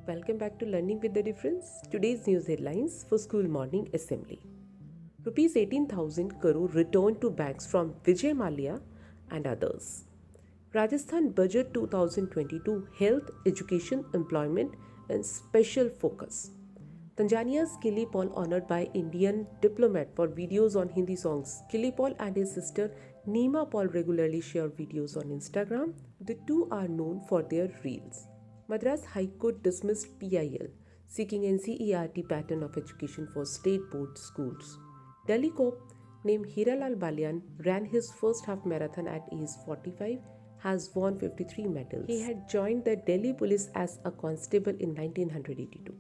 Welcome back to Learning with the Difference. Today's news headlines for school morning assembly. Rupees 18,000 crore returned to banks from Vijay Mallya and others. Rajasthan Budget 2022 Health, Education, Employment and Special Focus. Tanzania's Killy Paul honored by Indian diplomat for videos on Hindi songs. Killy Paul and his sister Neema Paul regularly share videos on Instagram. The two are known for their reels. Madras High Court dismissed PIL, seeking NCERT pattern of education for state board schools. Delhi cop named Hiralal Balian ran his first half marathon at age 45, has won 53 medals. He had joined the Delhi police as a constable in 1982.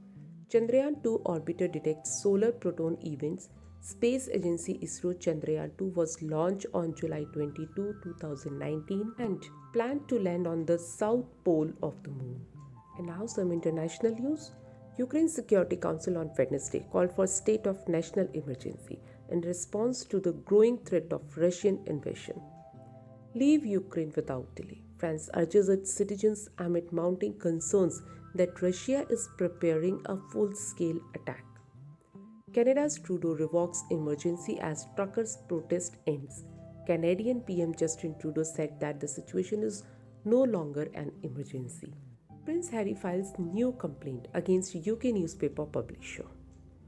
Chandrayaan 2 orbiter detects solar proton events. Space agency ISRO Chandrayaan 2 was launched on July 22, 2019 and planned to land on the south pole of the moon. And now some international news. Ukraine's Security Council on Wednesday called for state of national emergency in response to the growing threat of Russian invasion. Leave Ukraine without delay. France urges its citizens amid mounting concerns that Russia is preparing a full-scale attack. Canada's Trudeau revokes emergency as truckers' protest ends. Canadian PM Justin Trudeau said that the situation is no longer an emergency. Prince Harry files new complaint against UK newspaper publisher.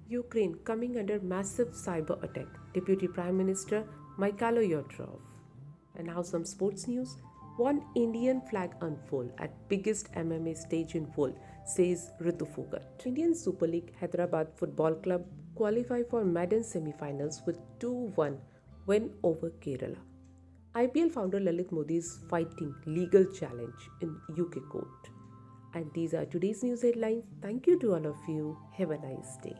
Ukraine coming under massive cyber attack. Deputy Prime Minister Mikhailo Yodrov. And now some sports news. One Indian flag unfold at biggest MMA stage in world, says Ritu Phogat. Indian Super League Hyderabad Football Club qualify for Madden semi-finals with 2-1 win over Kerala. IPL founder Lalit Modi is fighting legal challenge in UK court. And these are today's news headlines. Thank you to all of you. Have a nice day.